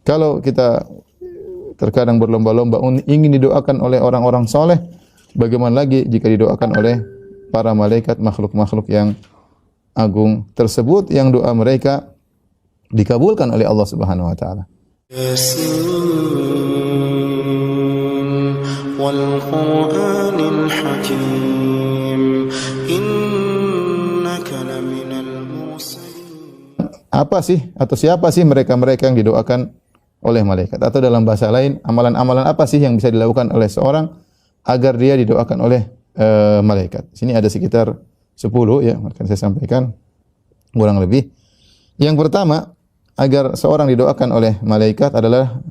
Kalau kita terkadang berlomba-lomba ingin didoakan oleh orang-orang soleh, bagaimana lagi jika didoakan oleh para malaikat, makhluk-makhluk yang agung tersebut, yang doa mereka dikabulkan oleh Allah Subhanahu wa taala. Yasin wal Qur'anil Hakim innaka laminal mursalin. Apa sih atau siapa sih mereka-mereka yang didoakan oleh malaikat? Atau dalam bahasa lain, amalan-amalan apa sih yang bisa dilakukan oleh seorang agar dia didoakan oleh malaikat? Sini ada sekitar 10 ya, akan saya sampaikan kurang lebih. Yang pertama, agar seorang didoakan oleh malaikat adalah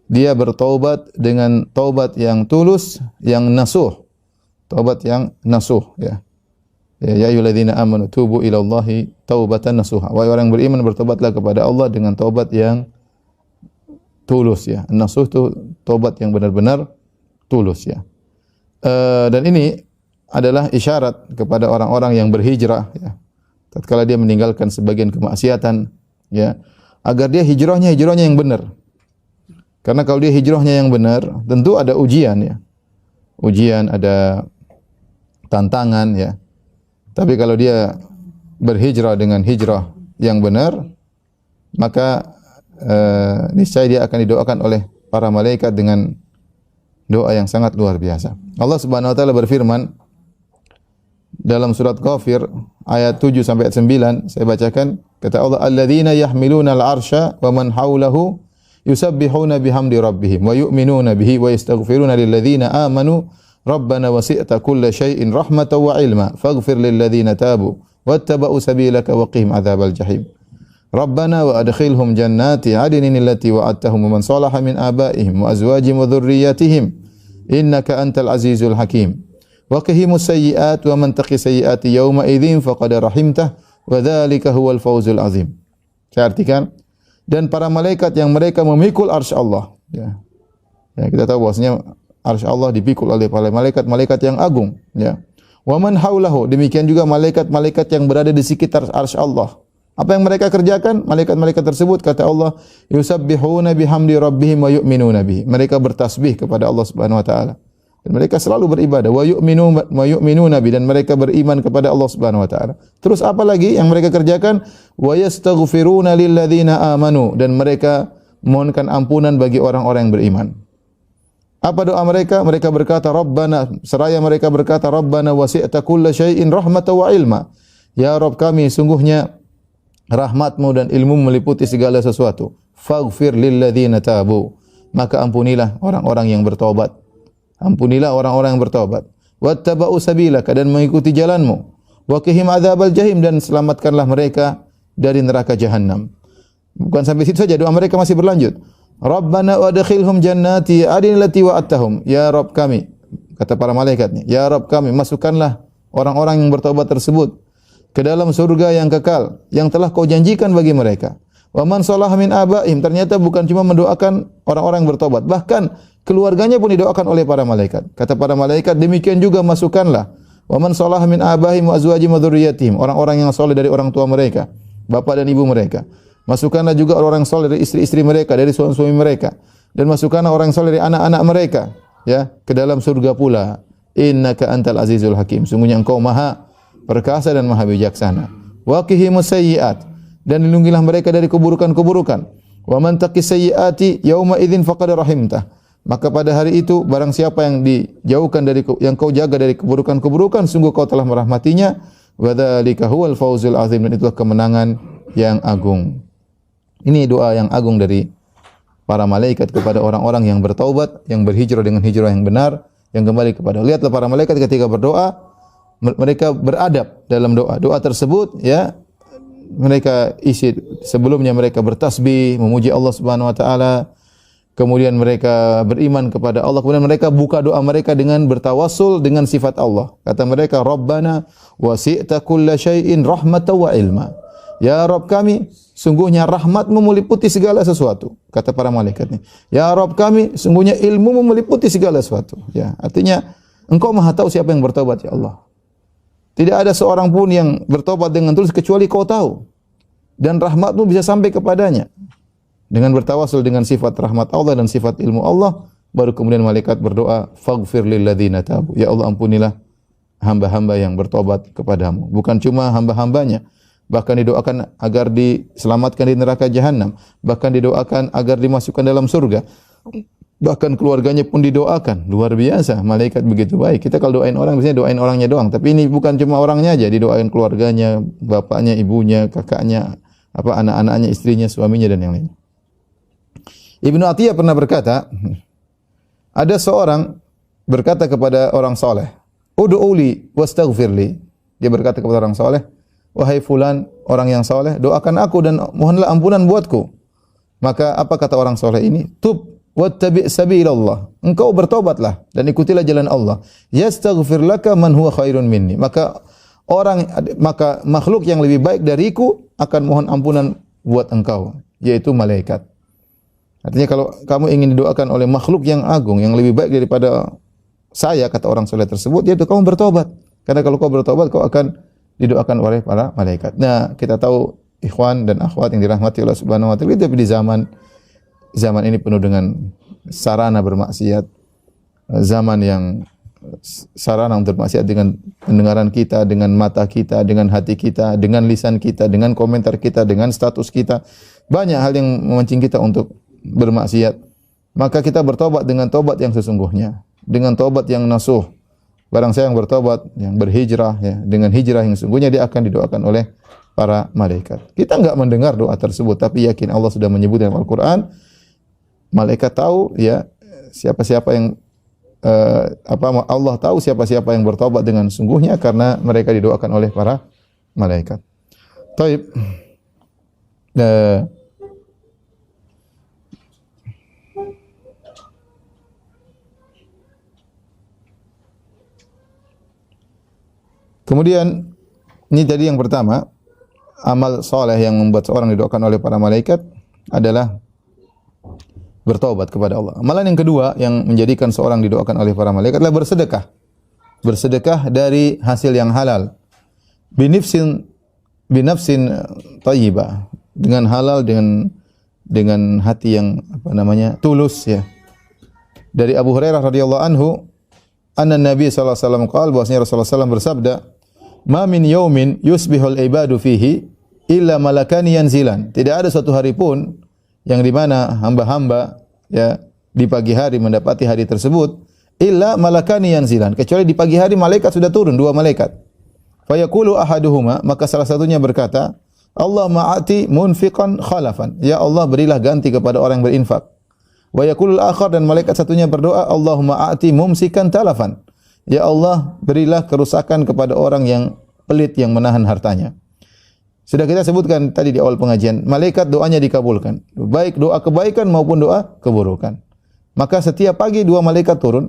dia bertaubat dengan taubat yang tulus, yang nasuh. Taubat yang nasuh ya. Ya ayyuhalladzina amanu tubu ilallahi taubatan nasuha. Wahai orang beriman, bertobatlah kepada Allah dengan taubat yang tulus ya. Nasuh itu taubat yang benar-benar tulus ya. Dan ini adalah isyarat kepada orang-orang yang berhijrah ya. Tatkala dia meninggalkan sebagian kemaksiatan ya, agar dia hijrahnya yang benar. Karena kalau dia hijrahnya yang benar, tentu ada ujian ya. Ujian, ada tantangan ya. Tapi kalau dia berhijrah dengan hijrah yang benar, maka niscaya dia akan didoakan oleh para malaikat dengan doa yang sangat luar biasa. Allah Subhanahu wa taala berfirman dalam surat Ghafir ayat 7 sampai ayat 9, saya bacakan, kata Allah, alladzina yahmiluna al-arsya wa man hawlahu yusabbihuna bihamdi rabbihim wa yu'minuna bihi wa yastaghfiruna lilladzina amanu rabbana wasi'ta kulla syai'in rahmatan wa ilma faghfir lilladzina tabu wattaba'u sabilaka wa qihim adzabal jahim. Rabbana wa adkhilhum jannati 'adnin allati wa'adtahum man salaha min abaihim wa azwajihim wa dhurriyyatihim innaka antal azizul hakim. Wa qihimus sayyi'at wa man taqi sayyi'ati yawma idzin faqad rahimtah wa dzalika huwal fawzul azim. Saya artikan, dan para malaikat yang mereka memikul arsy Allah ya. Ya, kita tahu bahwasanya arsy Allah dipikul oleh para malaikat yang agung ya. Wa man haulahu, demikian juga malaikat-malaikat yang berada di sekitar arsy Allah. Apa yang mereka kerjakan? Malaikat-malaikat tersebut, kata Allah, yusabbihuna bihamdi rabbihim wa yu'minuna bihi. Mereka bertasbih kepada Allah Subhanahu wa taala. Dan mereka selalu beribadah, wa yu'minuna bihi, dan mereka beriman kepada Allah Subhanahu wa taala. Terus apa lagi yang mereka kerjakan? Wa yastaghfiruna lilladzina amanu, dan mereka mohonkan ampunan bagi orang-orang yang beriman. Apa doa mereka? Mereka berkata, Rabbana, seraya mereka berkata, Rabbana wasi'ta kulla syai'in rahmatan wa ilma. Ya Rabb kami, sungguhnya rahmatmu dan ilmu meliputi segala sesuatu. Faghfir lilladzina tabu, maka ampunilah orang-orang yang bertaubat. Ampunilah orang-orang yang bertaubat. Wattaba'u sabilaka, dan mengikuti jalanmu. Wa qihim adzabal jahim, dan selamatkanlah mereka dari neraka jahanam. Bukan sampai situ saja, doa mereka masih berlanjut. Rabbana wadkhilhum jannati adnin allati wa'adtahum. Ya Rabb kami, kata para malaikat ni, ya Rabb kami, masukkanlah orang-orang yang bertaubat tersebut ke dalam surga yang kekal yang telah kau janjikan bagi mereka. Wa man salaha min abaihim, ternyata bukan cuma mendoakan orang-orang yang bertobat, bahkan keluarganya pun didoakan oleh para malaikat. Kata para malaikat, demikian juga masukkanlah wa man salaha min abaihim wa azwajihim wa dzurriyyatihim, orang-orang yang saleh dari orang tua mereka, bapak dan ibu mereka. Masukkanlah juga orang yang saleh dari istri-istri mereka, dari suami-suami mereka, dan masukkanlah orang yang saleh dari anak-anak mereka ya ke dalam surga pula. Innaka antal azizul hakim, sungguhnya engkau maha perkasa dan maha bijaksana. Wa qihimus sayyi'at, dan lindungilah mereka dari keburukan-keburukan. Wa man taqi sayyi'ati yauma idzin faqad rahimtah, maka pada hari itu barang siapa yang dijauhkan dari yang kau jaga dari keburukan-keburukan, sungguh kau telah merahmatinya. Wa dzalika huwal fawzul azim, dan itulah kemenangan yang agung. Ini doa yang agung dari para malaikat kepada orang-orang yang bertaubat, yang berhijrah dengan hijrah yang benar, yang kembali kepada Allah. Lihatlah para malaikat ketika berdoa, mereka beradab dalam doa. Doa tersebut ya, mereka isi sebelumnya mereka bertasbih, memuji Allah Subhanahu wa taala. Kemudian mereka beriman kepada Allah. Kemudian mereka buka doa mereka dengan bertawassul dengan sifat Allah. Kata mereka, Rabbana wasi'ta kulla syai'in rahmatan wa ilma. Ya Rabb kami, sungguhnya rahmatmu meliputi segala sesuatu. Kata para malaikat ini. Ya Rabb kami, sungguhnya ilmu meliputi segala sesuatu. Ya, artinya engkau maha tahu siapa yang bertobat ya Allah. Tidak ada seorang pun yang bertobat dengan tulus kecuali kau tahu. Dan rahmatmu bisa sampai kepadanya. dengan bertawasul dengan sifat rahmat Allah dan sifat ilmu Allah, baru kemudian malaikat berdoa, faghfir lil ladzina tabu. Ya Allah, ampunilah hamba-hamba yang bertobat kepadamu. Bukan cuma hamba-hambanya, bahkan didoakan agar diselamatkan di neraka jahanam, bahkan didoakan agar dimasukkan dalam surga. Bahkan keluarganya pun didoakan. Luar biasa, malaikat begitu baik. Kita kalau doain orang biasanya doain orangnya doang, tapi ini bukan cuma orangnya aja, didoain keluarganya, bapaknya, ibunya, kakaknya, anak-anaknya, istrinya, suaminya dan yang lain. Ibnu Atiyah pernah berkata, ada seorang berkata kepada orang saleh, "Ud'uli wastaghfirli." Dia berkata kepada orang saleh, "Wahai fulan, orang yang saleh, doakan aku dan mohonlah ampunan buatku." Maka apa kata orang saleh ini? "Tub wattabi' sabilallah." Engkau bertobatlah dan ikutilah jalan Allah. "Yastaghfir laka man huwa khairun minni." Maka makhluk yang lebih baik dariku akan mohon ampunan buat engkau, yaitu malaikat. Artinya kalau kamu ingin didoakan oleh makhluk yang agung, yang lebih baik daripada saya, kata orang soleh tersebut, yaitu kamu bertobat. Karena kalau kau bertobat, kau akan didoakan oleh para malaikat. Nah, kita tahu ikhwan dan akhwat yang dirahmati Allah Subhanahu wa taala, tapi di zaman ini penuh dengan sarana bermaksiat, zaman yang sarana untuk bermaksiat dengan pendengaran kita, dengan mata kita, dengan hati kita, dengan lisan kita, dengan komentar kita, dengan status kita. Banyak hal yang memancing kita untuk bermaksiat. Maka kita bertobat dengan tobat yang sesungguhnya, dengan tobat yang nasuh. Barang siapa yang bertobat, yang berhijrah, ya, dengan hijrah yang sesungguhnya, dia akan didoakan oleh para malaikat. Kita enggak mendengar doa tersebut, tapi yakin Allah sudah menyebut dalam Al-Quran. Malaikat tahu, ya, siapa-siapa yang Allah tahu siapa-siapa yang bertobat dengan sungguhnya karena mereka didoakan oleh para malaikat. Taib. Kemudian ini tadi yang pertama, amal soleh yang membuat seorang didoakan oleh para malaikat adalah bertaubat kepada Allah. Amalan yang kedua yang menjadikan seorang didoakan oleh para malaikat adalah bersedekah. Bersedekah dari hasil yang halal. Binafsin thayyibah, dengan halal, dengan hati yang tulus, ya. Dari Abu Hurairah radhiyallahu anhu, anna Nabi sallallahu alaihi wasallam qaal, bahwasanya Rasulullah sallallahu alaihi wasallam bersabda, "Ma min yaumin yusbihul ibadu fihi illa malakani yanzilan." Tidak ada suatu hari pun yang di mana hamba-hamba, ya, di pagi hari mendapati hari tersebut, illa malakani yanzilan, kecuali di pagi hari malaikat sudah turun, dua malaikat. Fa yaqulu ahaduhuma, maka salah satunya berkata, "Allahumma a'ti munfiqan khalafan." Ya Allah, berilah ganti kepada orang yang berinfak. Wa yaqulul akhar, dan malaikat satunya berdoa, "Allahumma a'ti mumsikan talafan." Ya Allah, berilah kerusakan kepada orang yang pelit, yang menahan hartanya. Sudah kita sebutkan tadi di awal pengajian, malaikat doanya dikabulkan, baik doa kebaikan maupun doa keburukan. Maka setiap pagi dua malaikat turun,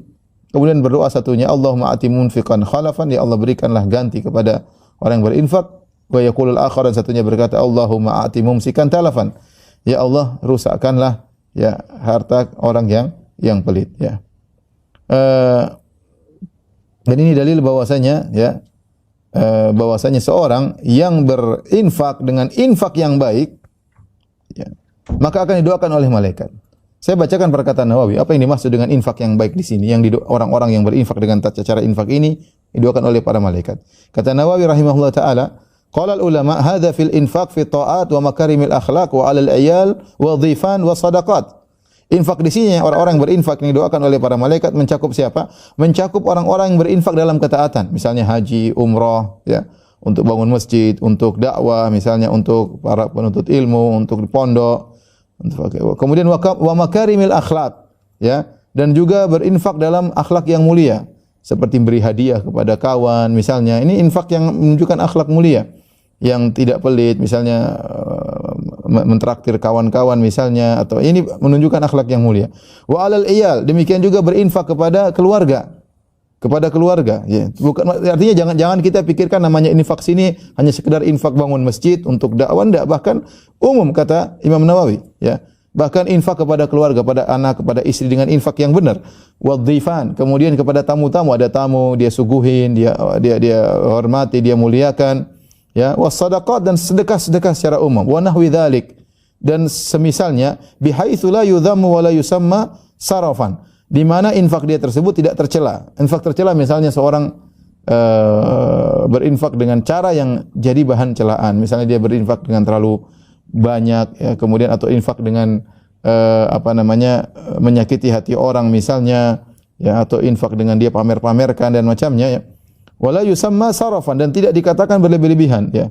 kemudian berdoa satunya, "Allahumma ati munfiqan khalafan." Ya Allah, berikanlah ganti kepada orang yang berinfak. Wa yaqulul akhar, dan satunya berkata, "Allahumma ati mumsikan talafan." Ya Allah, rusakkanlah, ya, harta orang yang pelit, ya. Dan ini dalil bahwasanya, ya, bahwasanya seorang yang berinfak dengan infak yang baik, ya, maka akan didoakan oleh malaikat. Saya bacakan perkataan Nawawi, apa yang dimaksud dengan infak yang baik di sini, yang orang-orang yang berinfak dengan tata cara infak ini didoakan oleh para malaikat. Kata Nawawi rahimahullah taala, qala al-ulama hadza fil infaq fi ta'at wa makarimil akhlaq wa 'alal 'iyal wa dhifan wa sadaqat. Infak di sini, orang-orang yang berinfak yang didoakan oleh para malaikat mencakup siapa? Mencakup orang-orang yang berinfak dalam ketaatan, misalnya haji, umrah, ya, untuk bangun masjid, untuk dakwah, misalnya untuk para penuntut ilmu, untuk di pondok. Kemudian wa makarimil akhlaq, ya, dan juga berinfak dalam akhlak yang mulia, seperti beri hadiah kepada kawan, misalnya. Ini infak yang menunjukkan akhlak mulia, yang tidak pelit, misalnya mentraktir kawan-kawan misalnya, atau ini menunjukkan akhlak yang mulia. Wa 'alal iyal, demikian juga berinfak kepada keluarga. Ya. Bukan, artinya jangan kita pikirkan namanya infak sini hanya sekedar infak bangun masjid untuk dakwah, enggak, bahkan umum, kata Imam Nawawi, ya. Bahkan infak kepada keluarga, kepada anak, kepada istri dengan infak yang benar. Wadhifan, kemudian kepada tamu-tamu, ada tamu dia suguhin, dia hormati, dia muliakan. Ya, was sadaqat, dan sedekah-sedekah secara umum. Wa nahwi dzalik, dan semisalnya bihaitsu la yudhammu wa la yusamma sarafan, di mana infak dia tersebut tidak tercela. Infak tercela misalnya seorang berinfak dengan cara yang jadi bahan celaan. Misalnya dia berinfak dengan terlalu banyak, ya, kemudian atau infak dengan menyakiti hati orang misalnya, ya, atau infak dengan dia pamer-pamerkan dan macamnya, ya. Wala yusamma sarafan, dan tidak dikatakan berlebih-lebihan, ya.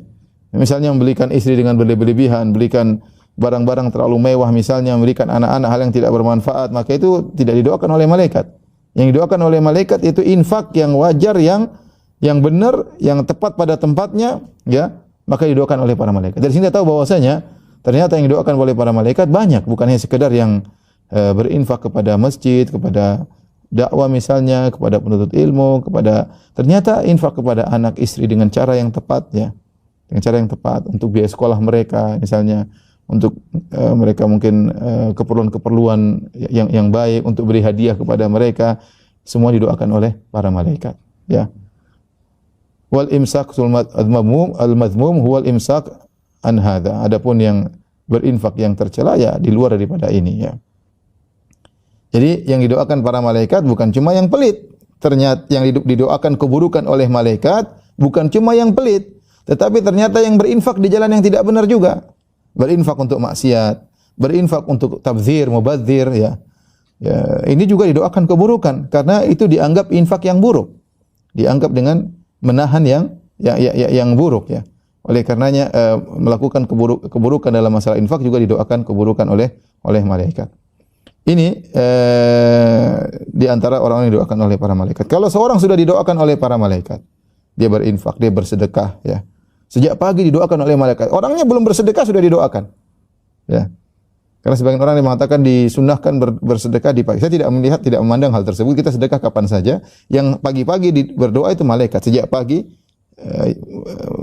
Misalnya membelikan istri dengan berlebih-lebihan, belikan barang-barang terlalu mewah misalnya, memberikan anak-anak hal yang tidak bermanfaat, maka itu tidak didoakan oleh malaikat. Yang didoakan oleh malaikat itu infak yang wajar, yang benar, yang tepat pada tempatnya, ya, maka didoakan oleh para malaikat. Dari sini kita tahu bahwasanya ternyata yang didoakan oleh para malaikat banyak, bukan hanya sekedar yang berinfak kepada masjid, kepada dakwah misalnya, kepada penuntut ilmu, ternyata infak kepada anak istri dengan cara yang tepat, ya. Dengan cara yang tepat untuk biaya sekolah mereka misalnya, untuk mereka mungkin keperluan-keperluan yang baik, untuk beri hadiah kepada mereka, semua didoakan oleh para malaikat, ya. Wal imsak al-madhmum huwal imsak an hadza. Adapun yang berinfak yang tercela, ya di luar daripada ini, ya. Jadi yang didoakan para malaikat bukan cuma yang pelit. Ternyata yang didoakan keburukan oleh malaikat bukan cuma yang pelit, tetapi ternyata yang berinfak di jalan yang tidak benar juga. Berinfak untuk maksiat, berinfak untuk tabdzir, mubadzir, ya. Ya, ini juga didoakan keburukan karena itu dianggap infak yang buruk. Dianggap dengan menahan yang buruk, ya. Oleh karenanya melakukan keburukan dalam masalah infak juga didoakan keburukan oleh malaikat. Ini di antara orang yang didoakan oleh para malaikat. Kalau seorang sudah didoakan oleh para malaikat, dia berinfak, dia bersedekah, ya. Sejak pagi didoakan oleh malaikat. Orangnya belum bersedekah sudah didoakan, ya. Karena sebagian orang yang mengatakan disunnahkan bersedekah di pagi. Saya tidak memandang hal tersebut. Kita sedekah kapan saja. Yang pagi-pagi berdoa itu malaikat. Sejak pagi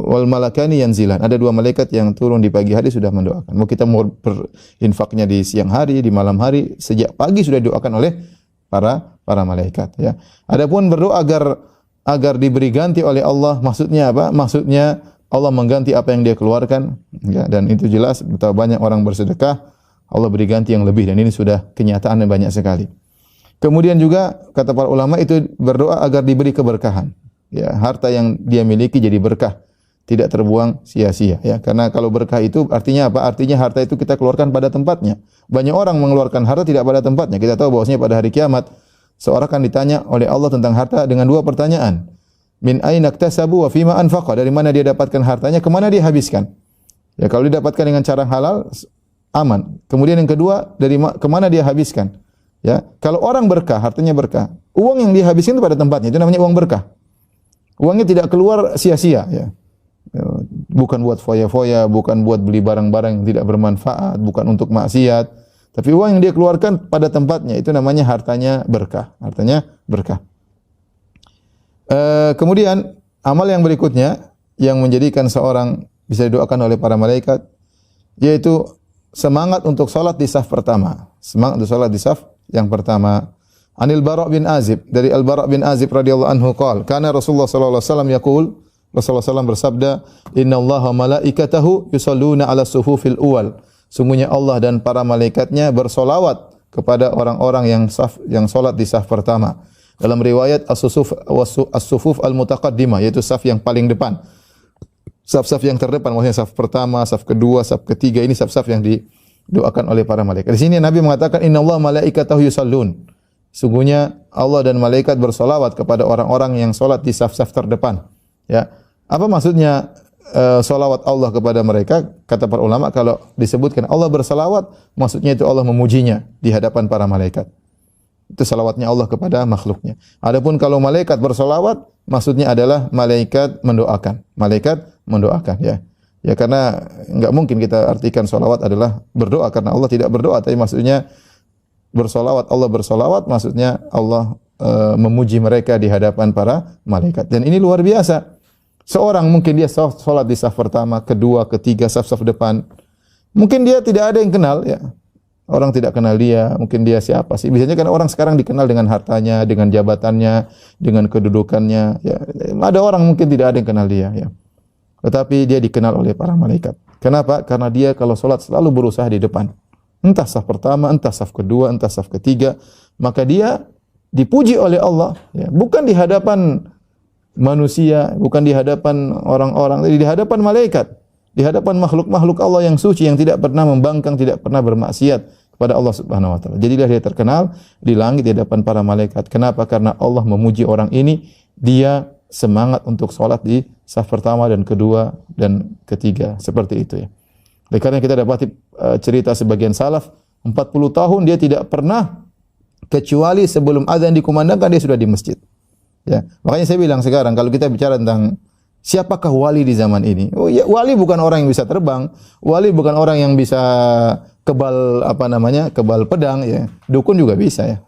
wal malakani yanzilan. Ada 2 malaikat yang turun di pagi hari sudah mendoakan. Mau kita mau berinfaknya di siang hari, di malam hari, sejak pagi sudah didoakan oleh para malaikat, ya. Adapun berdoa agar diberi ganti oleh Allah, maksudnya apa? Maksudnya Allah mengganti apa yang dia keluarkan, ya, dan itu jelas betapa banyak orang bersedekah Allah beri ganti yang lebih, dan ini sudah kenyataan yang banyak sekali. Kemudian juga kata para ulama itu berdoa agar diberi keberkahan. Ya, harta yang dia miliki jadi berkah, tidak terbuang sia-sia, ya. Karena kalau berkah itu artinya apa? Artinya harta itu kita keluarkan pada tempatnya. Banyak orang mengeluarkan harta tidak pada tempatnya. Kita tahu bahwasanya pada hari kiamat seorang akan ditanya oleh Allah tentang harta dengan 2 pertanyaan. Min aina iktasabu wa fima anfaqa? Dari mana dia dapatkan hartanya, kemana dia habiskan? Ya, kalau didapatkan dengan cara halal, aman. Kemudian yang kedua, kemana dia habiskan? Ya, kalau orang berkah, hartanya berkah, uang yang dia habiskan itu pada tempatnya, itu namanya uang berkah. Uangnya tidak keluar sia-sia, ya. Bukan buat foya-foya, bukan buat beli barang-barang yang tidak bermanfaat, bukan untuk maksiat, tapi uang yang dia keluarkan pada tempatnya, itu namanya hartanya berkah. Hartanya berkah. Kemudian amal yang berikutnya yang menjadikan seorang bisa didoakan oleh para malaikat, yaitu semangat untuk salat di saf pertama. Semangat untuk salat di saf yang pertama. Anil Bara' bin Azib, dari Al Bara' bin Azib radhiyallahu anhu qala, kana Rasulullah sallallahu alaihi wasallam yaqul, Rasulullah SAW bersabda, "Innallaha malaikatahu yusalluna 'ala sufufil awwal." Sungguhnya Allah dan para malaikatnya bersolawat kepada orang-orang yang salat di saf pertama. Dalam riwayat as-sufuf al-mutaqaddimah, yaitu saf yang paling depan. Saf-saf yang terdepan, maksudnya saf pertama, saf kedua, saf ketiga, ini saf-saf yang didoakan oleh para malaikat. Di sini Nabi mengatakan innallaha malaikatahu yusallun. Sungguhnya Allah dan malaikat bersolawat kepada orang-orang yang salat di saf-saf terdepan. Ya. Apa maksudnya solawat Allah kepada mereka? Kata para ulama, kalau disebutkan Allah bersolawat, maksudnya itu Allah memujinya di hadapan para malaikat. Itu salawatnya Allah kepada makhluknya. Adapun kalau malaikat bersolawat, maksudnya adalah malaikat mendoakan. Malaikat mendoakan, ya. Ya, karena enggak mungkin kita artikan solawat adalah berdoa, karena Allah tidak berdoa. Tapi maksudnya bersolawat, Allah bersolawat, maksudnya Allah memuji mereka di hadapan para malaikat. Dan ini luar biasa. Seorang mungkin dia sholat di saf pertama, kedua, ketiga, saf-saf depan. Mungkin dia tidak ada yang kenal, ya. Orang tidak kenal dia, mungkin dia siapa sih? Biasanya kan orang sekarang dikenal dengan hartanya, dengan jabatannya, dengan kedudukannya. Ya. Ada orang mungkin tidak ada yang kenal dia, ya. Tetapi dia dikenal oleh para malaikat. Kenapa? Karena dia kalau salat selalu berusaha di depan. Entah saf pertama, entah saf kedua, entah saf ketiga, maka dia dipuji oleh Allah, ya, bukan di hadapan manusia, bukan di hadapan orang-orang, tapi di hadapan malaikat, di hadapan makhluk-makhluk Allah yang suci, yang tidak pernah membangkang, tidak pernah bermaksiat kepada Allah Subhanahu wa taala. Jadilah dia terkenal di langit di hadapan para malaikat. Kenapa? Karena Allah memuji orang ini, dia semangat untuk salat di saf pertama dan kedua dan ketiga, seperti itu ya. Oleh karena kita dapati cerita sebagian salaf 40 tahun dia tidak pernah kecuali sebelum azan dikumandangkan dia sudah di masjid. Ya, makanya saya bilang sekarang kalau kita bicara tentang siapakah wali di zaman ini? Oh ya, wali bukan orang yang bisa terbang, wali bukan orang yang bisa kebal kebal pedang ya. Dukun juga bisa ya.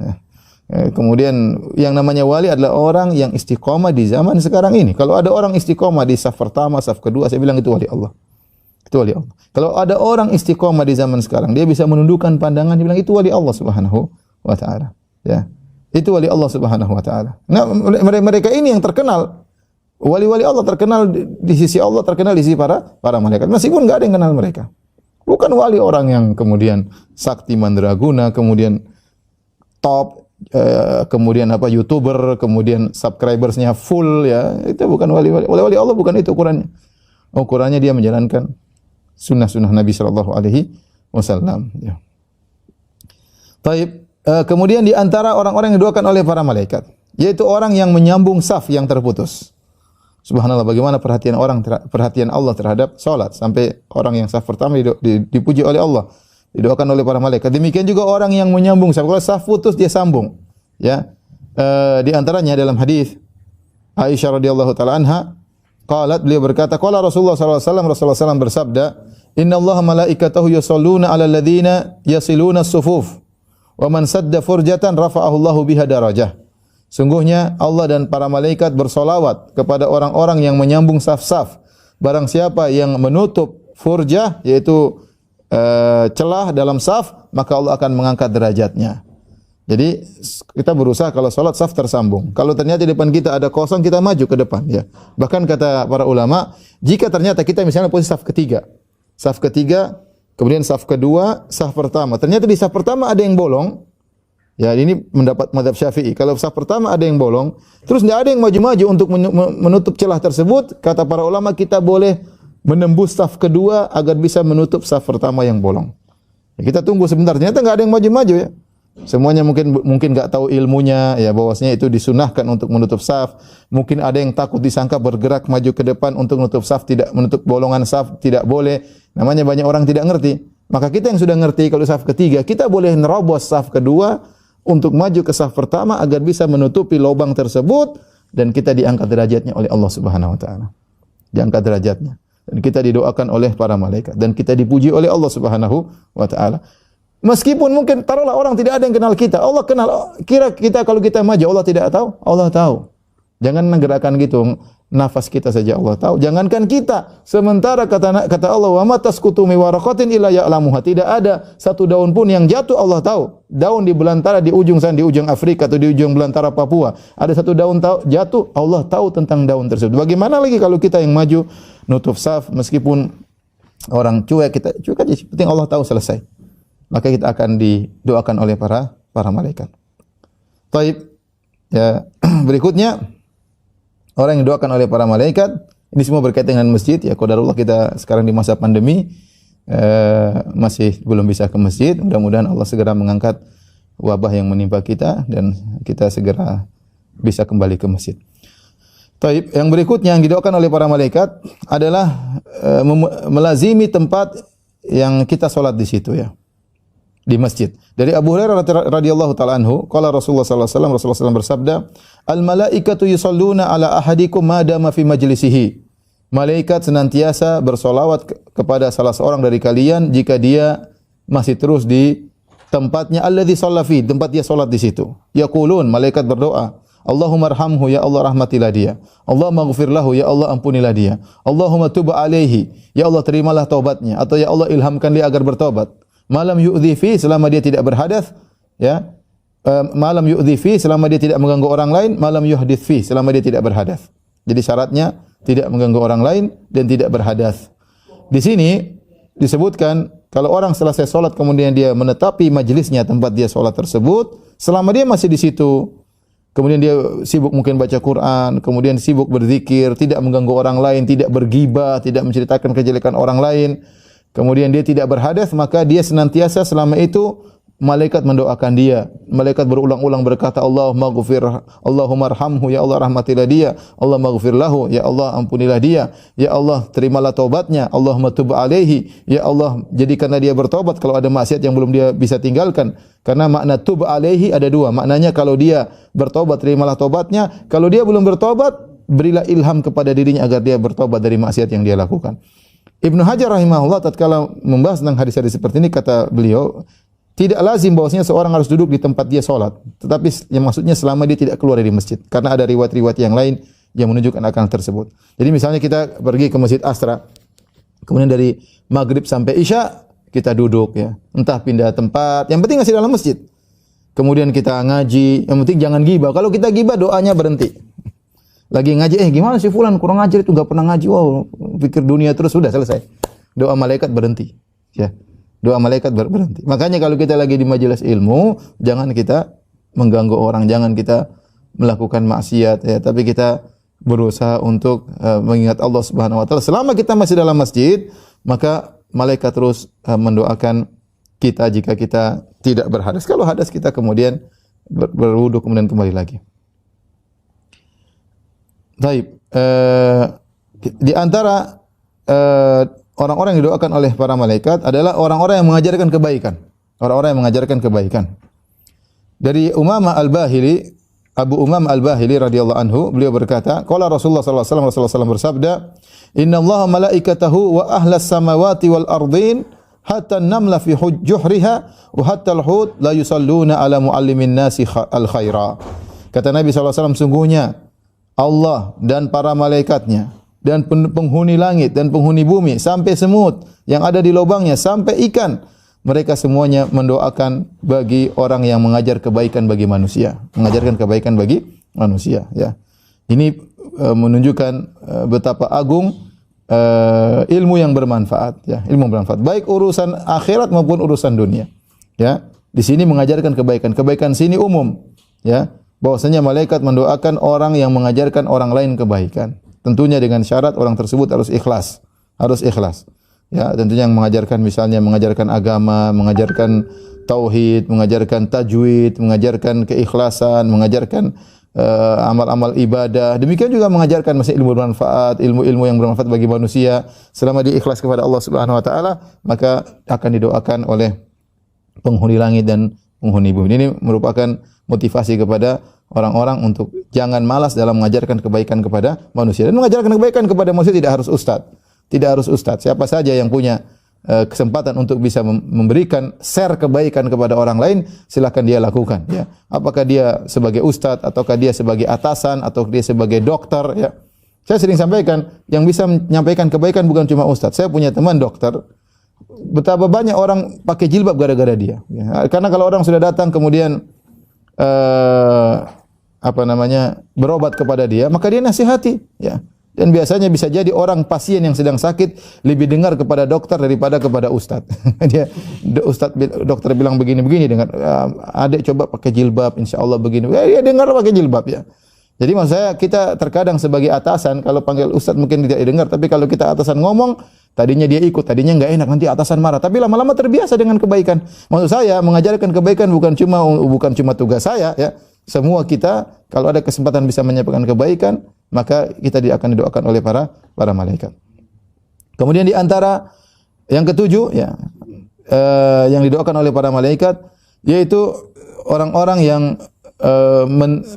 Kemudian yang namanya wali adalah orang yang istiqomah di zaman sekarang ini. Kalau ada orang istiqomah di saf pertama, saf kedua, saya bilang itu wali Allah. Itu wali Allah. Kalau ada orang istiqomah di zaman sekarang, dia bisa menundukkan pandangan, dia bilang itu wali Allah Subhanahu wa taala. Ya. Itu wali Allah Subhanahu wa taala. Nah, mereka ini yang terkenal. Wali-wali Allah terkenal di sisi Allah, terkenal di sisi para malaikat. Meskipun enggak ada yang kenal mereka. Bukan wali orang yang kemudian sakti mandraguna, kemudian top, kemudian YouTuber, kemudian subscribersnya full ya. Itu bukan wali-wali. Wali Allah bukan itu ukurannya. Ukurannya dia menjalankan sunnah-sunnah Nabi sallallahu alaihi wasallam ya. Baik, kemudian di antara orang-orang yang didoakan oleh para malaikat, yaitu orang yang menyambung saf yang terputus. Subhanallah, bagaimana perhatian Allah terhadap salat sampai orang yang saf pertama dipuji oleh Allah, didoakan oleh para malaikat. Demikian juga orang yang menyambung saf. Kalau saf putus dia sambung. Ya. Di antaranya dalam hadis Aisyah radhiyallahu taala anha, beliau berkata, qala Rasulullah sallallahu alaihi wasallam, Rasulullah SAW bersabda, "Innallaha malaikatahu yusholluna 'alal ladzina yasiluna as-sufuf, wa man sadda furjatan rafa'ahu Allahu biha darajah." Sungguhnya Allah dan para malaikat bersolawat kepada orang-orang yang menyambung saf-saf. Barang siapa yang menutup furjah, yaitu celah dalam saf, maka Allah akan mengangkat derajatnya. Jadi kita berusaha kalau salat saf tersambung. Kalau ternyata di depan kita ada kosong, kita maju ke depan ya. Bahkan kata para ulama, jika ternyata kita misalnya posisi saf ketiga, kemudian saf kedua, saf pertama. Ternyata di saf pertama ada yang bolong. Ya, ini mendapat mazhab Syafi'i. Kalau saf pertama ada yang bolong, terus tidak ada yang maju-maju untuk menutup celah tersebut, kata para ulama kita boleh menembus saf kedua agar bisa menutup saf pertama yang bolong. Ya, kita tunggu sebentar. Ternyata enggak ada yang maju-maju ya. Semuanya mungkin enggak tahu ilmunya ya, bahwasanya itu disunahkan untuk menutup saf. Mungkin ada yang takut disangka bergerak maju ke depan untuk menutup saf, tidak menutup bolongan saf, tidak boleh. Namanya banyak orang tidak ngerti. Maka kita yang sudah ngerti kalau saf ketiga, kita boleh nerobos saf kedua untuk maju ke saf pertama agar bisa menutupi lubang tersebut dan kita diangkat derajatnya oleh Allah Subhanahu wa taala. Diangkat derajatnya dan kita didoakan oleh para malaikat dan kita dipuji oleh Allah Subhanahu wa taala. Meskipun mungkin taruhlah orang tidak ada yang kenal kita, Allah kenal. Kira kita kalau kita maju Allah tidak tahu? Allah tahu. Jangan gerakan gitu, nafas kita saja Allah tahu. Jangankan kita, sementara kata Allah, wa ma tasqutu mi waraqatin illa ya'lamuha. Tidak ada satu daun pun yang jatuh Allah tahu. Daun di belantara di ujung sana, di ujung Afrika atau di ujung belantara Papua, ada satu daun jatuh, Allah tahu tentang daun tersebut. Bagaimana lagi kalau kita yang maju nutup saf, meskipun orang cuek, kita cuek aja, penting Allah tahu, selesai. Maka kita akan didoakan oleh para malaikat. Baik. Ya, berikutnya orang yang didoakan oleh para malaikat, ini semua berkaitan dengan masjid ya. Qadarullah kita sekarang di masa pandemi masih belum bisa ke masjid. Mudah-mudahan Allah segera mengangkat wabah yang menimpa kita dan kita segera bisa kembali ke masjid. Taib, yang berikutnya yang didoakan oleh para malaikat adalah melazimi tempat yang kita salat di situ ya. Di masjid. Dari Abu Hurairah radhiyallahu taala anhu, qala Rasulullah sallallahu alaihi wasallam, Rasulullah SAW bersabda, "Al malaikatu yusalluna ala ahadikum ma dama fi majlisihi." Malaikat senantiasa bersolawat kepada salah seorang dari kalian jika dia masih terus di tempatnya alladzi shalla fi, tempat dia salat di situ. Yaqulun, malaikat berdoa, Allahumma arhamhu, ya Allah rahmatilah dia. Allahumma ighfir lahu, ya Allah ampunilah dia. Allahumma tub alaihi, ya Allah terimalah taubatnya, atau ya Allah ilhamkan dia agar bertobat. Malam yu'dhi fi, selama dia tidak berhadas ya. Malam yu'dhi fi, selama dia tidak mengganggu orang lain. Malam yuhdits fi, selama dia tidak berhadas. Jadi syaratnya tidak mengganggu orang lain dan tidak berhadas. Di sini disebutkan kalau orang selesai salat kemudian dia menetapi majelisnya tempat dia salat tersebut, selama dia masih di situ, kemudian dia sibuk mungkin baca Quran, kemudian sibuk berzikir, tidak mengganggu orang lain, tidak bergibah, tidak menceritakan kejelekan orang lain, kemudian dia tidak berhadas, maka dia senantiasa selama itu malaikat mendoakan dia. Malaikat berulang-ulang berkata, Allahumma ghfir, Allahumma arhamhu, ya Allah rahmatilah dia. Allahumma ghfir lahu, ya Allah ampunilah dia. Ya Allah terimalah taubatnya. Allahumma tub alaihi, ya Allah jadikanlah dia bertobat kalau ada maksiat yang belum dia bisa tinggalkan. Karena makna tub alaihi ada dua. Maknanya kalau dia bertobat, terimalah taubatnya. Kalau dia belum bertobat, berilah ilham kepada dirinya agar dia bertobat dari maksiat yang dia lakukan. Ibnu Hajar rahimahullah tatkala membahas tentang hadis-hadis seperti ini, kata beliau, tidak lazim bahwasanya seorang harus duduk di tempat dia salat, tetapi yang maksudnya selama dia tidak keluar dari masjid, karena ada riwayat-riwayat yang lain yang menunjukkan akan hal tersebut. Jadi misalnya kita pergi ke Masjid Asra, kemudian dari maghrib sampai isya kita duduk ya, entah pindah tempat, yang penting masih dalam masjid. Kemudian kita ngaji, yang penting jangan gibah. Kalau kita gibah doanya berhenti. Lagi ngaji, gimana sih fulan kurang ngajar itu, enggak pernah ngaji, wow, pikir dunia terus, sudah selesai. Doa malaikat berhenti. Ya. Doa malaikat berhenti. Makanya kalau kita lagi di majelis ilmu, jangan kita mengganggu orang, jangan kita melakukan maksiat ya, tapi kita berusaha untuk mengingat Allah Subhanahu wa taala. Selama kita masih dalam masjid, maka malaikat terus mendoakan kita jika kita tidak berhadas. Kalau hadas kita kemudian berwudu kemudian kembali lagi. Baik, di antara orang-orang yang didoakan oleh para malaikat adalah orang-orang yang mengajarkan kebaikan. Orang-orang yang mengajarkan kebaikan. Dari Umamah Al-Bahili, Abu Umamah Al-Bahili radhiyallahu anhu, beliau berkata, qala Rasulullah sallallahu alaihi wasallam, Rasulullah SAW bersabda, "Innallaha malaikatahu wa ahlas samawati wal ardin hatta an-namla fi juhriha wa hatta al-hut la yusalluna ala muallimin nasi al-khaira." Kata Nabi sallallahu alaihi wasallam, sungguhnya Allah dan para malaikatnya dan penghuni langit dan penghuni bumi sampai semut yang ada di lubangnya sampai ikan, mereka semuanya mendoakan bagi orang yang mengajar kebaikan bagi manusia, mengajarkan kebaikan bagi manusia ya. Ini menunjukkan betapa agung ilmu yang bermanfaat ya, ilmu bermanfaat baik urusan akhirat maupun urusan dunia ya. Di sini mengajarkan kebaikan sini umum ya, bahwasanya malaikat mendoakan orang yang mengajarkan orang lain kebaikan. Tentunya dengan syarat orang tersebut harus ikhlas. Harus ikhlas. Ya, tentunya yang mengajarkan misalnya mengajarkan agama, mengajarkan tauhid, mengajarkan tajwid, mengajarkan keikhlasan, mengajarkan amal-amal ibadah. Demikian juga mengajarkan masih ilmu bermanfaat, ilmu-ilmu yang bermanfaat bagi manusia. Selama dia ikhlas kepada Allah Subhanahu wa taala, maka akan didoakan oleh penghuni langit dan penghuni bumi. Ini merupakan motivasi kepada orang-orang untuk jangan malas dalam mengajarkan kebaikan kepada manusia. Dan mengajarkan kebaikan kepada manusia tidak harus ustaz. Tidak harus ustaz. Siapa saja yang punya kesempatan untuk bisa memberikan share kebaikan kepada orang lain, silakan dia lakukan ya. Apakah dia sebagai ustaz ataukah dia sebagai atasan atau dia sebagai dokter ya. Saya sering sampaikan, yang bisa menyampaikan kebaikan bukan cuma ustaz. Saya punya teman dokter, betapa banyak orang pakai jilbab gara-gara dia ya. Karena kalau orang sudah datang kemudian berobat kepada dia, maka dia nasihati ya. Dan biasanya bisa jadi orang pasien yang sedang sakit lebih dengar kepada dokter daripada kepada ustaz. Dokter bilang begini-begini, dengar, adik coba pakai jilbab, insyaallah begini. Ya dengar pakai jilbab ya. Jadi maksud saya, kita terkadang sebagai atasan kalau panggil ustaz mungkin tidak didengar, tapi kalau kita atasan ngomong, tadinya dia ikut, tadinya enggak enak, nanti atasan marah, tapi lama-lama terbiasa dengan kebaikan. Maksud saya, mengajarkan kebaikan bukan cuma tugas saya ya. Semua kita kalau ada kesempatan bisa menyampaikan kebaikan, maka kita akan didoakan oleh para malaikat. Kemudian di antara yang ketujuh ya, yang didoakan oleh para malaikat yaitu orang-orang yang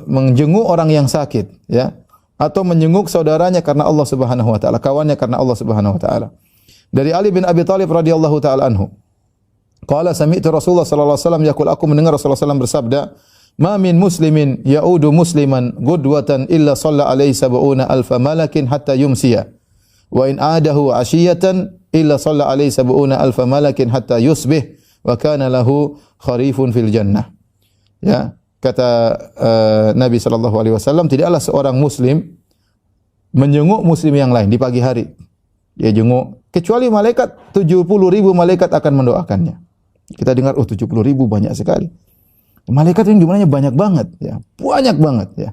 menjenguk orang yang sakit ya, atau menjenguk saudaranya karena Allah Subhanahu wa taala, kawannya karena Allah Subhanahu wa taala. Dari Ali bin Abi Thalib radhiyallahu taala anhu, qala sami'tu Rasulullah sallallahu alaihi wasallam yaqul, aku mendengar Rasulullah sallallahu alaihi wasallam bersabda, ma min muslimin ya'udu musliman gudwatan illa shalla alaihi sab'una alfa malakin hatta yumsiya wa in adahu ashiyatan illa shalla alaihi sab'una alfa malakin hatta yusbih wa kana lahu kharifun fil jannah. Ya, kata Nabi sallallahu alaihi wasallam, tidaklah seorang muslim menjenguk muslim yang lain di pagi hari. dia jenguk. Kecuali malaikat, 70.000 malaikat akan mendoakannya. Kita dengar, 70.000 banyak sekali. Malaikat yang jumlahnya banyak banget, ya, banyak banget, ya.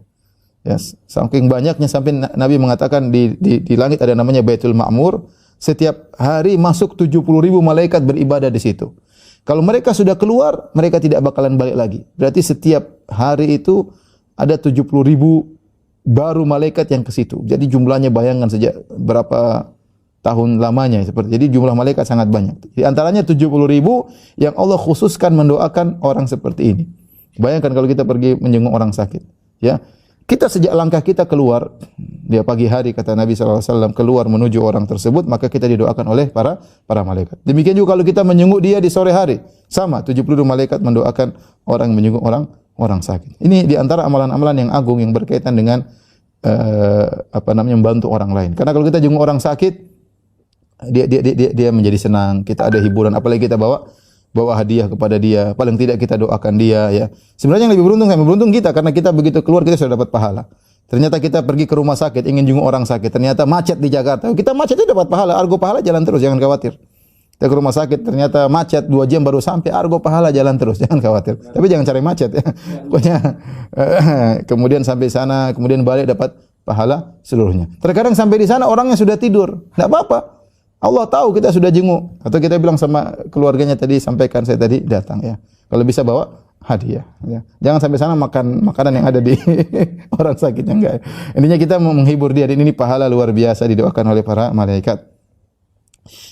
Ya, saking banyaknya sampai Nabi mengatakan di langit ada namanya Baitul Ma'mur. Setiap hari masuk 70.000 malaikat beribadah di situ. Kalau mereka sudah keluar, mereka tidak bakalan balik lagi. Berarti setiap hari itu ada 70.000 baru malaikat yang ke situ. Jadi jumlahnya bayangkan sejak berapa tahun lamanya seperti. Jadi jumlah malaikat sangat banyak. Di antaranya 70.000 yang Allah khususkan mendoakan orang seperti ini. Bayangkan kalau kita pergi menjenguk orang sakit, ya. Kita sejak langkah kita keluar, dia pagi hari kata Nabi SAW keluar menuju orang tersebut, maka kita didoakan oleh para malaikat. Demikian juga kalau kita menjenguk dia di sore hari, sama 70 malaikat mendoakan orang menjenguk orang sakit. Ini di antara amalan-amalan yang agung yang berkaitan dengan membantu orang lain. Karena kalau kita jenguk orang sakit, dia menjadi senang, kita ada hiburan, apalagi kita bawa hadiah kepada dia, paling tidak kita doakan dia, ya. Sebenarnya yang lebih beruntung kita, karena kita begitu keluar kita sudah dapat pahala. Ternyata kita pergi ke rumah sakit ingin jenguk orang sakit, ternyata macet di Jakarta. Kita macet itu dapat pahala, argo pahala jalan terus, jangan khawatir. Kita ke rumah sakit ternyata macet 2 jam baru sampai, argo pahala jalan terus, jangan khawatir. Tapi jangan cari macet, ya. Pokoknya kemudian sampai sana, kemudian balik dapat pahala seluruhnya. Terkadang sampai di sana orangnya sudah tidur, enggak apa-apa. Allah tahu kita sudah jenguk, atau kita bilang sama keluarganya tadi, sampaikan saya tadi datang, ya. Kalau bisa bawa hadiah, ya. Jangan sampai sana makan makanan yang ada di orang sakitnya, enggak. Intinya kita mau menghibur dia, dan ini pahala luar biasa didoakan oleh para malaikat.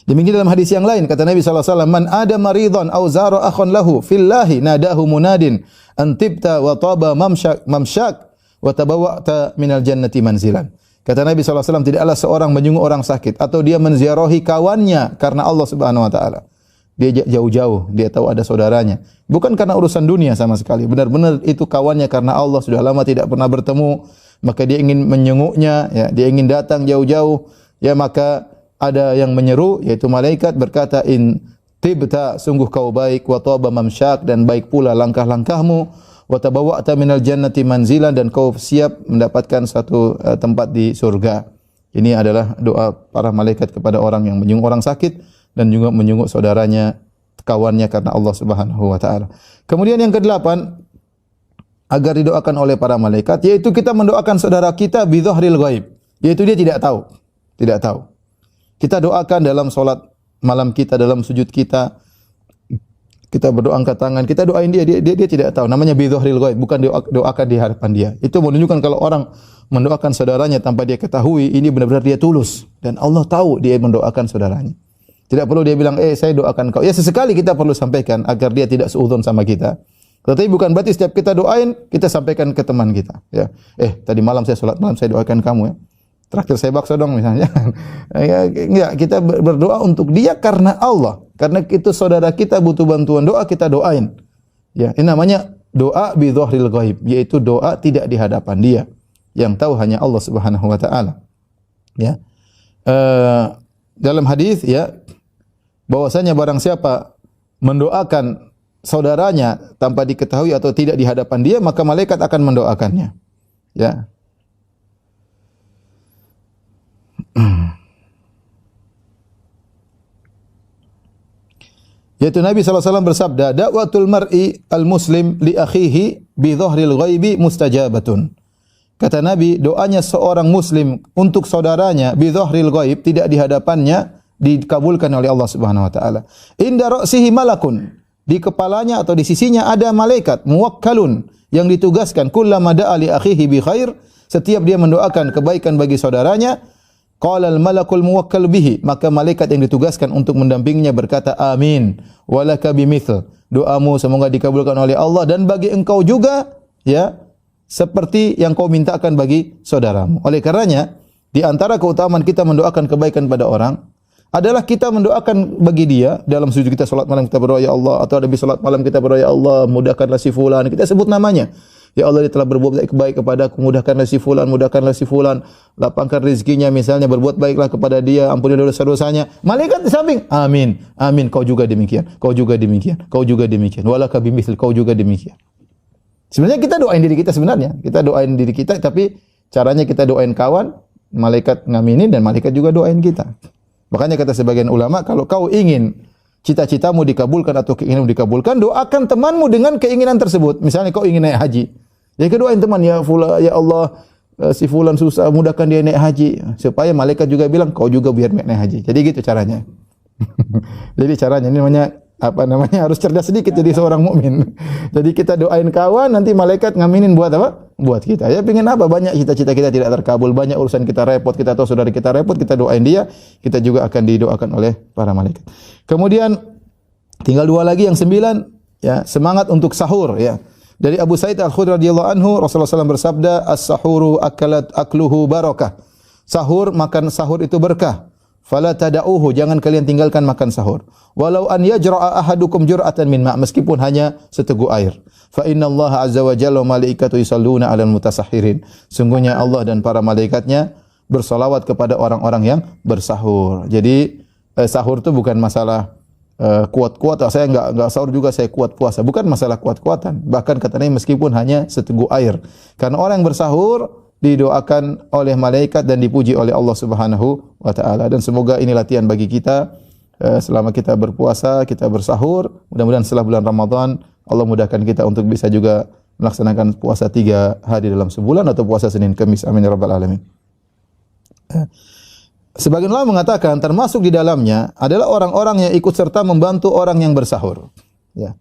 Demikian dalam hadis yang lain kata Nabi SAW, man ada maridhan aw zara akhan lahu fillahi nadahu munadin antibta wa taba mamsyak wa tabawwa'ta minal jannati manzilan. Kata Nabi SAW, tidaklah seorang menjenguk orang sakit atau dia menziarahi kawannya karena Allah Subhanahu Wa Taala. Dia jauh-jauh, dia tahu ada saudaranya. Bukan karena urusan dunia sama sekali. Benar-benar itu kawannya karena Allah, sudah lama tidak pernah bertemu, maka dia ingin menjenguknya, ya, dia ingin datang jauh-jauh, ya, maka ada yang menyeru, yaitu malaikat berkata, in tibta, sungguh kau baik, wa taba mamsyak, dan baik pula langkah-langkahmu, wa tabawwa'ta minal jannati manzilan, dan kau siap mendapatkan satu tempat di surga. Ini adalah doa para malaikat kepada orang yang menjenguk orang sakit dan juga menjenguk saudaranya, kawannya karena Allah Subhanahu wa taala. Kemudian yang ke-8 agar didoakan oleh para malaikat, yaitu kita mendoakan saudara kita bi dhahril ghaib, yaitu dia tidak tahu. Tidak tahu. Kita doakan dalam salat malam kita, dalam sujud kita, kita berdoa angkat tangan, kita doain dia tidak tahu. Namanya bi dhahril ghaib, bukan doakan di hadapan dia. Itu menunjukkan kalau orang mendoakan saudaranya tanpa dia ketahui, ini benar-benar dia tulus dan Allah tahu dia mendoakan saudaranya. Tidak perlu dia bilang, saya doakan kau. Ya, sesekali kita perlu sampaikan agar dia tidak suudzon sama kita. Tetapi bukan berarti setiap kita doain, kita sampaikan ke teman kita. Ya, tadi malam saya sholat malam, saya doakan kamu, ya. Traktir saya bakso dong misalnya. Enggak, kita berdoa untuk dia karena Allah. Karena itu saudara kita butuh bantuan doa, kita doain. Ya, ini namanya doa bi dhahril ghaib, yaitu doa tidak di hadapan dia. Yang tahu hanya Allah Subhanahu wa taala. Ya. Dalam hadis, ya, bahwasanya barang siapa mendoakan saudaranya tanpa diketahui atau tidak di hadapan dia, maka malaikat akan mendoakannya. Ya. Yaitu Nabi SAW bersabda, da'watul mar'i al-muslim li akhihi bi dhahril ghaibi mustajabatun. Kata Nabi, doanya seorang muslim untuk saudaranya bi dhahril ghaib, tidak di hadapannya, dikabulkan oleh Allah Subhanahu wa taala. Inda ra'sihi malakun, di kepalanya atau di sisinya ada malaikat muwakkalun yang ditugaskan kullama da'a li akhihi bi khair, setiap dia mendoakan kebaikan bagi saudaranya, qala al-malakul muwakkal bihi, maka malaikat yang ditugaskan untuk mendampinginya berkata, amin walaka bimithl, doamu semoga dikabulkan oleh Allah dan bagi engkau juga, ya, seperti yang kau mintakan bagi saudaramu. Oleh karenanya, di antara keutamaan kita mendoakan kebaikan pada orang adalah kita mendoakan bagi dia dalam sujud kita salat malam, kita berdoa ya Allah, atau habis salat malam kita berdoa ya Allah, mudahkanlah si fulan, kita sebut namanya. Ya Allah, dia telah berbuat baik kepadaku, mudahkanlah si fulan, lapangkan rezekinya misalnya, berbuat baiklah kepada dia, ampunilah dosa-dosanya. Malaikat di samping, amin, amin, kau juga demikian, kau juga demikian, kau juga demikian. Walaka bimithl, kau juga demikian. Sebenarnya kita doain diri kita sebenarnya. Kita doain diri kita, tapi caranya kita doain kawan, malaikat ngaminin dan malaikat juga doain kita. Makanya kata sebagian ulama, kalau kau ingin cita-citamu dikabulkan atau keinginanmu dikabulkan, doakan temanmu dengan keinginan tersebut. Misalnya kau ingin naik haji, ya keduain teman, ya fulan, ya Allah, si fulan susah, mudahkan dia naik haji, supaya malaikat juga bilang kau juga biar naik haji. Jadi gitu caranya. Jadi caranya ini harus cerdas sedikit jadi seorang mukmin. Jadi kita doain kawan, nanti malaikat ngaminin buat apa? Buat kita. Ya pingin apa? Banyak cita-cita kita tidak terkabul, banyak urusan kita repot, kita tahu saudara kita repot, kita doain dia, kita juga akan didoakan oleh para malaikat. Kemudian tinggal 2 lagi, yang 9, ya, semangat untuk sahur, ya. Dari Abu Sa'id Al-Khudri radhiyallahu anhu, Rasulullah SAW bersabda, "As-sahuru akluhu barakah." Sahur, makan sahur itu berkah. Fala tada'uhu, jangan kalian tinggalkan makan sahur. Walau an yajra'a ahadukum jur'atan min ma', meskipun hanya seteguk air. Fa innallaha azza wa jalla wa malaikatu yusalluna 'alal mutasahhirin. Sungguhnya Allah dan para malaikatnya bersolawat kepada orang-orang yang bersahur. Jadi sahur itu bukan masalah kuat-kuat, saya enggak sahur juga saya kuat puasa. Bukan masalah kuat-kuatan. Bahkan katanya meskipun hanya seteguk air. Karena orang yang bersahur didoakan oleh malaikat dan dipuji oleh Allah Subhanahu wa taala. Dan semoga ini latihan bagi kita selama kita berpuasa, kita bersahur. Mudah-mudahan setelah bulan Ramadan Allah mudahkan kita untuk bisa juga melaksanakan puasa 3 hari dalam sebulan atau puasa Senin Kamis. Amin ya rabbal alamin. Sebagian ulama mengatakan termasuk di dalamnya adalah orang-orang yang ikut serta membantu orang yang bersahur. Ya.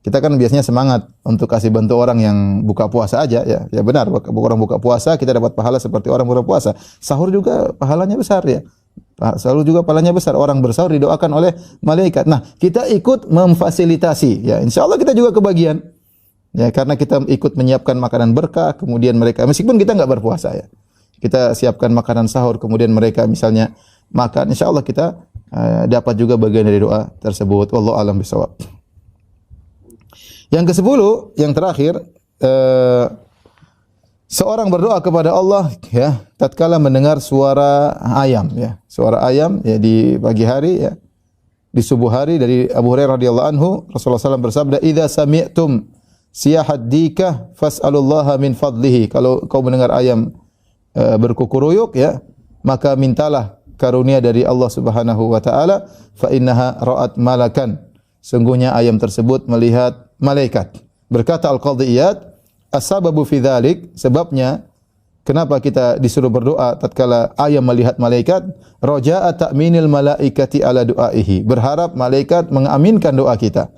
Kita kan biasanya semangat untuk kasih bantu orang yang buka puasa aja, ya. Ya benar, orang buka puasa kita dapat pahala seperti orang buka puasa. Sahur juga pahalanya besar, ya. Sahur juga pahalanya besar. Orang bersahur didoakan oleh malaikat. Nah, kita ikut memfasilitasi, ya. Insyaallah kita juga kebagian. Ya, karena kita ikut menyiapkan makanan berkah, kemudian mereka meskipun kita enggak berpuasa, ya. Kita siapkan makanan sahur, kemudian mereka misalnya makan, insyaallah kita dapat juga bagian dari doa tersebut. Wallahu a'lam bishawab. Yang ke-10, yang terakhir, seorang berdoa kepada Allah, ya, tatkala mendengar suara ayam, ya. Suara ayam, ya, di pagi hari, ya. Di subuh hari, dari Abu Hurairah radhiyallahu anhu, Rasulullah SAW bersabda, "Idza sami'tum siyahat dikah fas'alullaha min fadlihi." Kalau kau mendengar ayam berkukuruyuk, ya, maka mintalah karunia dari Allah Subhanahu wa taala, fa innaha ra'at malakan. Sungguhnya ayam tersebut melihat malaikat. Berkata Al-Qadhi Iyad, as-sababu fi dzalik, sebabnya kenapa kita disuruh berdoa tatkala ayam melihat malaikat, raja'a ta'minil malaikati ala du'aihi, berharap malaikat mengaminkan doa kita.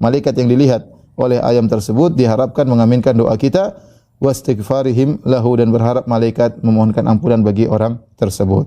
Malaikat yang dilihat oleh ayam tersebut diharapkan mengaminkan doa kita, wastighfarihim lahu, dan berharap malaikat memohonkan ampunan bagi orang tersebut.